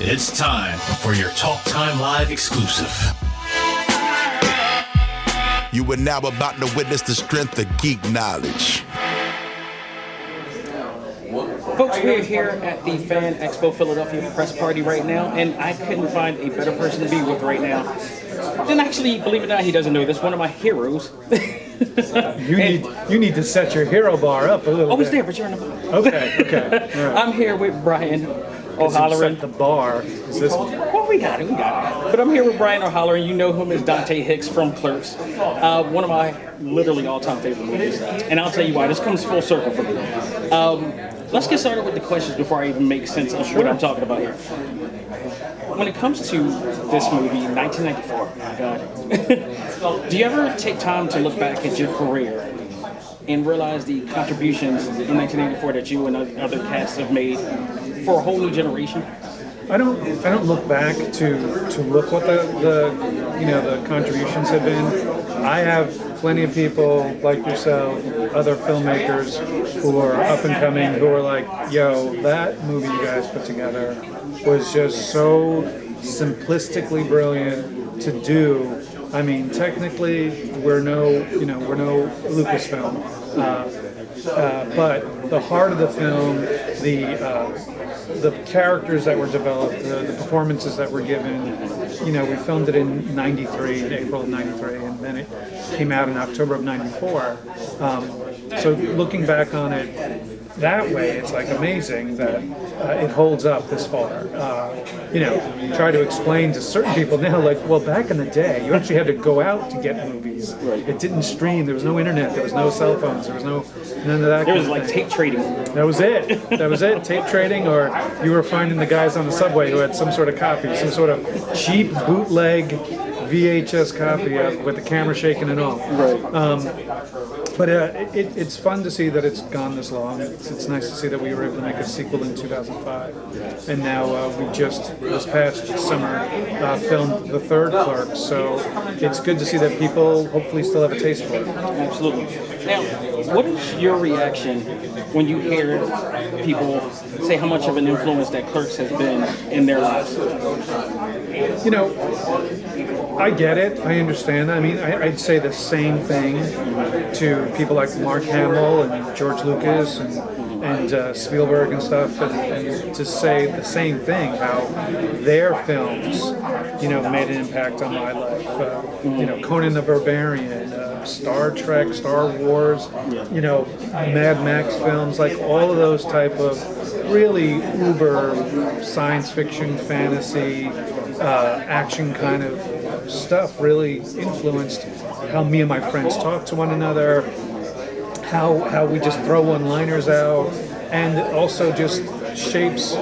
It's time for your Talk Time Live exclusive. You are now about to witness the strength of geek knowledge. Folks, we're here at the Fan Expo Philadelphia press party right now, and I couldn't find a better person to be with right now. And actually, believe it or not, he doesn't know this, one of my heroes. You need to set your hero bar up a little bit. I was there, but you're in the bar. Okay. Right. I'm here with Brian O'Halloran. Set the bar. Is this one? Well, we got it. But I'm here with Brian O'Halloran. You know him as Dante Hicks from Clerks. One of my literally all-time favorite movies. And I'll tell you why. This comes full circle for me. Let's get started with the questions before I even make sense of what I'm talking about here. When it comes to this movie, 1994, my God, do you ever take time to look back at your career and realize the contributions in 1994 that you and other casts have made for a whole new generation? I don't look back to look what the contributions have been. I have plenty of people like yourself, other filmmakers who are up and coming, who are like, yo, that movie you guys put together was just so simplistically brilliant to do. I mean, technically, we're no Lucasfilm, but the heart of the film, the characters that were developed, the performances that were given, we filmed it in '93, in April of '93, and then it came out in October of '94. So looking back on it that way, it's like amazing that it holds up this far. Try to explain to certain people now, like, well, back in the day, you actually had to go out to get movies. Right. It didn't stream. There was no internet. There was no cell phones. There was none of that. There was like tape trading. That was it. Tape trading, or you were finding the guys on the subway who had some sort of copy, some sort of cheap bootleg VHS copy with the camera shaking and all. Right. But it's fun to see that it's gone this long. It's nice to see that we were able to make a sequel in 2005. And now we just, this past summer, filmed the third Clerks. So it's good to see that people hopefully still have a taste for it. Absolutely. Now, what is your reaction when you hear people say how much of an influence that Clerks has been in their lives? I get it. I understand. I mean, I'd say the same thing to people like Mark Hamill and George Lucas and Spielberg and stuff, and to say the same thing, how their films, made an impact on my life. Conan the Barbarian, Star Trek, Star Wars, Mad Max films, like all of those type of really uber science fiction, fantasy, action kind of stuff really influenced how me and my friends talk to one another, how we just throw one-liners out, and it also just shapes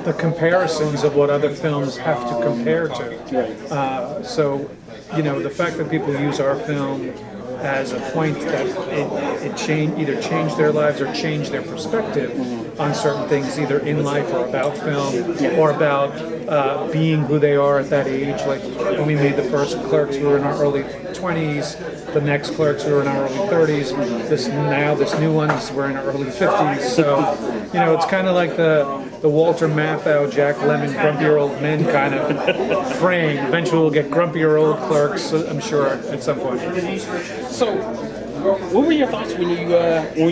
the comparisons of what other films have to compare to. So, the fact that people use our film as a point that it either changed their lives or changed their perspective on certain things, either in life or about film, or about being who they are at that age. Like when we made the first Clerks, we were in our early 20s. The next Clerks, we were in our early 30s. This new ones, we're in our early 50s. So, it's kind of like the Walter Matthau, Jack Lemmon, grumpier old men kind of frame. Eventually we'll get grumpier old Clerks, I'm sure, at some point. So, what were your thoughts when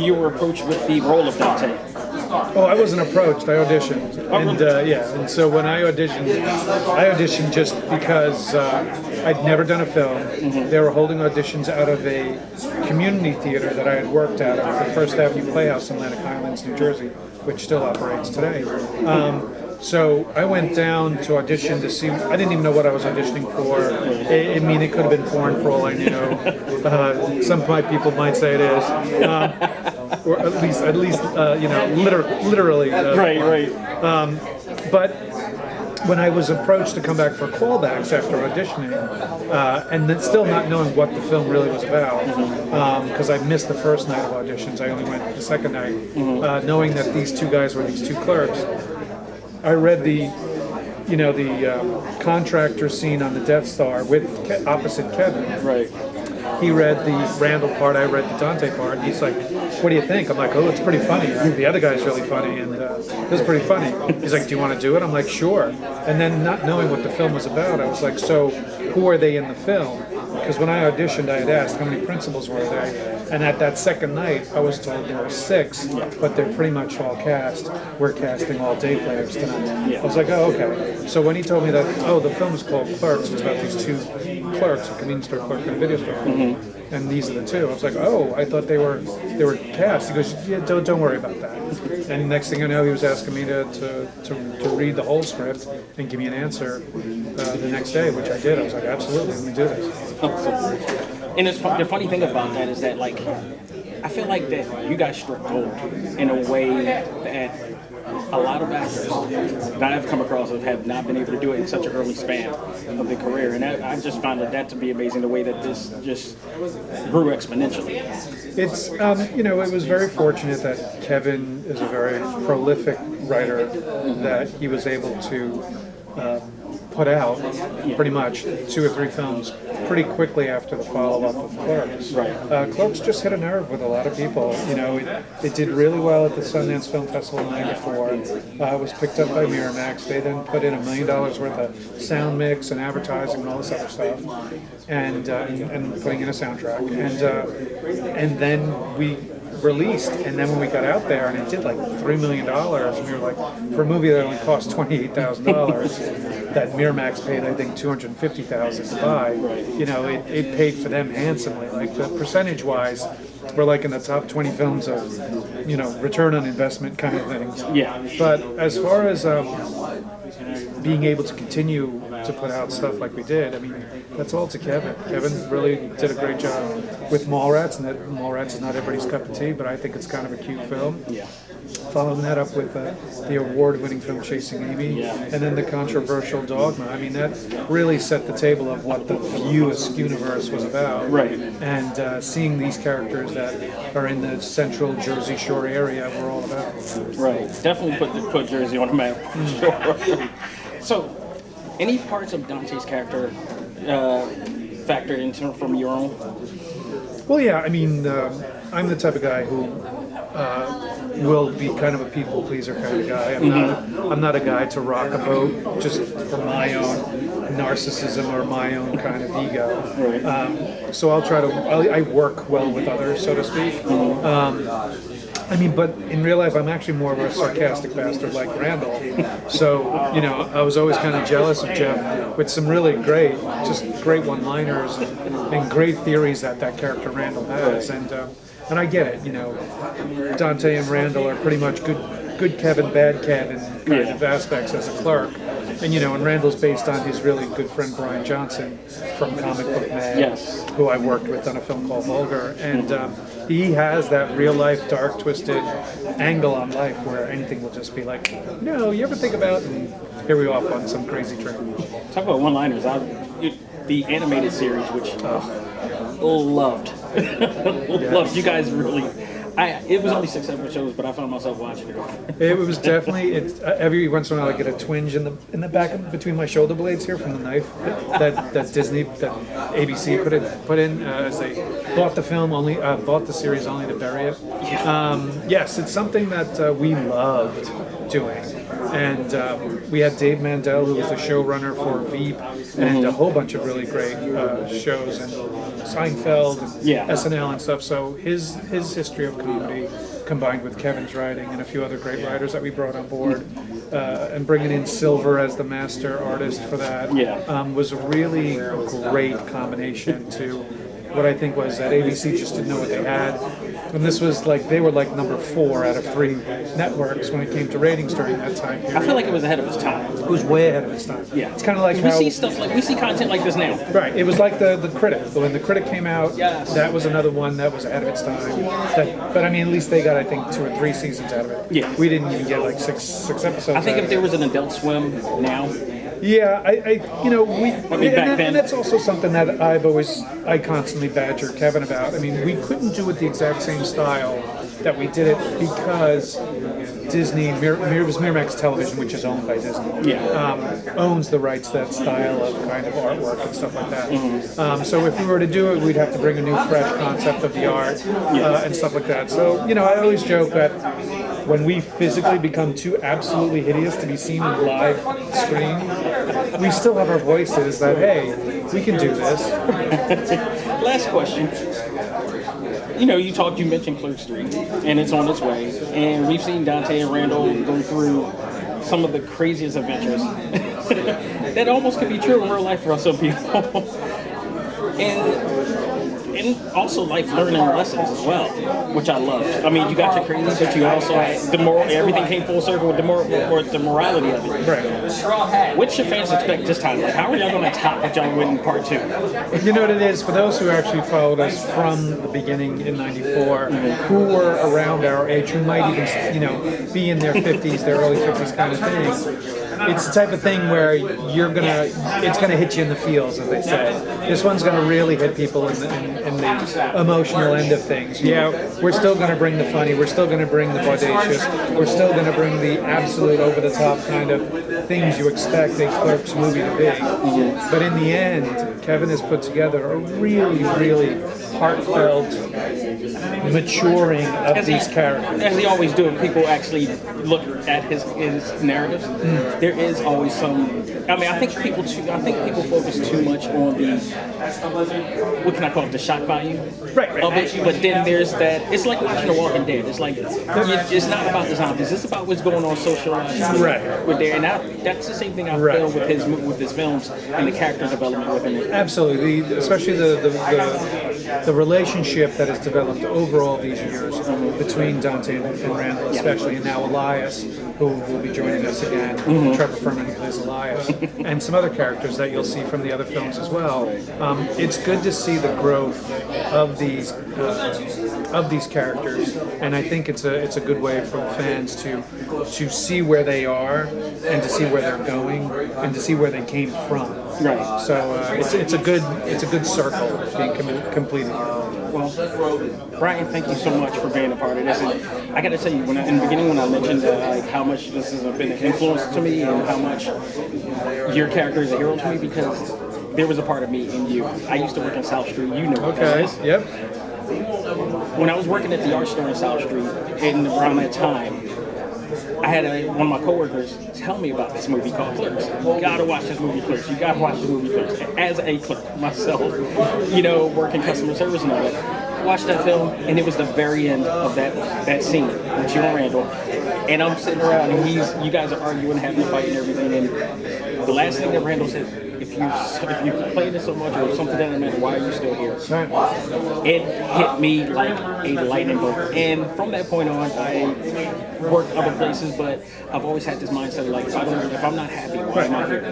you were approached with the role of Dante? Oh, I wasn't approached. I auditioned, and so when I auditioned just because I'd never done a film. They were holding auditions out of a community theater that I had worked at the First Avenue Playhouse in Atlantic Highlands, New Jersey, which still operates today. So I went down to audition to see. I didn't even know what I was auditioning for. It could have been porn for all I knew. Some of my people might say it is, or at least, literally. Right. But when I was approached to come back for callbacks after auditioning, and then still not knowing what the film really was about, because I missed the first night of auditions, I only went the second night, knowing that these two guys were these two clerks, I read the contractor scene on the Death Star opposite Kevin. Right. he read the Randall part, I read the Dante part. And he's like, "What do you think?" I'm like, "Oh, it's pretty funny. The other guy's really funny, and it was pretty funny." He's like, "Do you want to do it?" I'm like, "Sure." And then not knowing what the film was about, I was like, "So, who are they in the film?" Because when I auditioned, I had asked how many principals were there, and at that second night, I was told there were 6, but they're pretty much all cast. We're casting all day players tonight. I was like, "Oh, okay." So when he told me that, "Oh, the film is called Clerks," it's about these 2 clerks, a convenience store clerk and a video store clerk, and these are the 2. I was like, "Oh, I thought they were cast." He goes, "Yeah, don't worry about that." And next thing I know, he was asking me to read the whole script and give me an answer the next day, which I did. I was like, "Absolutely, let me do this." And the funny thing about that is that, like, I feel like that you guys struck gold in a way that a lot of actors that I've come across have not been able to do it in such an early span of their career. And I just found that to be amazing, the way that this just grew exponentially. It's, it was very fortunate that Kevin is a very prolific writer, that he was able to put out pretty much 2 or 3 films pretty quickly after the follow-up of Clerks. Right. Clerks just hit a nerve with a lot of people. It did really well at the Sundance Film Festival in '94. It was picked up by Miramax. They then put in $1 million worth of sound mix and advertising and all this other stuff, and putting in a soundtrack. And then we released, and then when we got out there and it did like $3 million, and we were like, for a movie that only cost $28,000 that Miramax paid, I think, $250,000 to buy, it paid for them handsomely. Like, the percentage wise, we're like in the top 20 films of return on investment kind of things. Yeah. But as far as being able to continue to put out stuff like we did, I mean, that's all to Kevin. Kevin really did a great job with Mallrats, and that Mallrats is not everybody's cup of tea, but I think it's kind of a cute film. Yeah. Following that up with the award-winning film Chasing Amy, and then the controversial Dogma. I mean, that really set the table of what the View-esque universe was about. Right. And seeing these characters that are in the central Jersey Shore area were all about. Right. Definitely put Jersey on the map. Sure. So, any parts of Dante's character factored into from your own? Well, yeah. I mean, I'm the type of guy who will be kind of a people pleaser kind of guy. I'm not a guy to rock a boat just for my own narcissism or my own kind of ego. Right. So I'll try to. I work well with others, so to speak. But in real life, I'm actually more of a sarcastic bastard like Randall. So, I was always kind of jealous of Jeff with some really great one-liners and great theories that character Randall has. And I get it, Dante and Randall are pretty much good Kevin, bad Kevin kind of aspects as a clerk. And Randall's based on his really good friend Brian Johnson from Comic Book Man, who I worked with on a film called Vulgar. And he has that real-life, dark, twisted angle on life where anything will just be like, you ever think about, and here we off on some crazy trip. Talk about one-liners. The animated series, which loved. Loved. You guys really... it was only 6 episodes, but I found myself watching it. It was definitely. Every once in a while I get a twinge in the back between my shoulder blades here from the knife that ABC put in as they bought the film bought the series only to bury it. Yes, it's something that we loved doing, and we had Dave Mandel, who was the showrunner for Veep and a whole bunch of really great shows, and Seinfeld and SNL and stuff. So his history of comedy combined with Kevin's writing and a few other great writers that we brought on board, and bringing in Silver as the master artist for that was a really great combination to what I think was that ABC just didn't know what they had. And this was like, they were like number 4 out of 3 networks when it came to ratings during that time period. I feel like it was ahead of its time. It was way ahead of its time. Yeah. It's kind of like we see content like this now. Right. It was like the Critic. When the Critic came out, that was another one that was ahead of its time. But at least they got, I think, 2 or 3 seasons out of it. Yeah. We didn't even get like six episodes. I think if there was an Adult Swim now. Yeah, and that's also something that I constantly badger Kevin about. I mean, we couldn't do it the exact same style that we did it because Disney, it was Miramax Television, which is owned by Disney, owns the rights to that style of kind of artwork and stuff like that. So if we were to do it, we'd have to bring a new, fresh concept of the art and stuff like that. So, you know, I always joke that when we physically become too absolutely hideous to be seen in live screen, we still have our voices that, hey, we can do this. Last question. You know, you mentioned Clerks III, and it's on its way, and we've seen Dante and Randall go through some of the craziest adventures that almost could be true in real life for some people. And also life learning lessons as well, which I love. I mean, you got your crazies, but you also had the moral. Everything came full circle with the morality of it. Right. What should fans expect this time? Like, how are y'all going to top what y'all win in part 2? You know what it is, for those who actually followed us from the beginning in '94, who were around our age, who might even, you know, be in their 50s, their early 50s kind of thing. It's the type of thing where it's gonna hit you in the feels, as they say. This one's gonna really hit people in the emotional end of things. Yeah, we're still gonna bring the funny, we're still gonna bring the audacious, we're still gonna bring the absolute over-the-top kind of things you expect a Clerks movie to be. But in the end, Kevin has put together a really, really heartfelt maturing of these characters. As they always do, people actually look at his narratives. There is always some. I mean, I think people focus too much on the, what can I call it, the shock value of it. But then there's that. It's like watching The Walking Dead. It's like it's not about the zombies. It's about what's going on socialized with there. And that's the same thing I feel with his films and the character development within it. Absolutely, especially the relationship that has developed over all these years between Dante and Randall, especially, and now Elias, who will be joining us again. Trevor Furman plays Elias, and some other characters that you'll see from the other films as well. It's good to see the growth of these characters, and I think it's a good way for fans to see where they are and to see where they're going and to see where they came from. Right. So it's a good circle being completed. Well, Brian, thank you so much for being a part of this. And I got to tell you, in the beginning when I mentioned like how much this has been an influence to me and how much your character is a hero to me, because there was a part of me in you. I used to work in South Street. You know what that is. Yep. When I was working at the art store in South Street, and around that time, I had one of my coworkers tell me about this movie called Clerks. You gotta watch this movie, Clerks. You gotta watch this movie, Clerks. As a clerk myself, you know, working customer service and all that, watched that film, and it was the very end of that scene with you and Randall. And I'm sitting around, and you guys are arguing, having a fight and everything. And the last thing that Randall said, if you played it so much or something doesn't matter, why are you still here? It hit me like a lightning bolt. And from that point on, I worked other places, but I've always had this mindset of like, if I'm not happy, why am I here?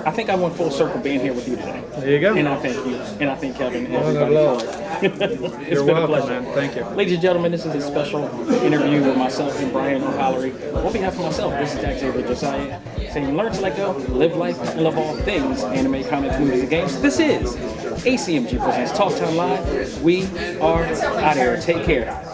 I think I went full circle being here with you today. There you go. And I thank you. And I thank Kevin and everybody for it. You're welcome, man. Thank you. Ladies and gentlemen, this is a special interview with myself and Brian O'Hallery. On behalf of myself, this is Jack Xavier Josiah, saying learn to let go, live life, and love all things anime, comics, movies, and games. This is ACMG presents Talk Time Live. We are out here. Take care.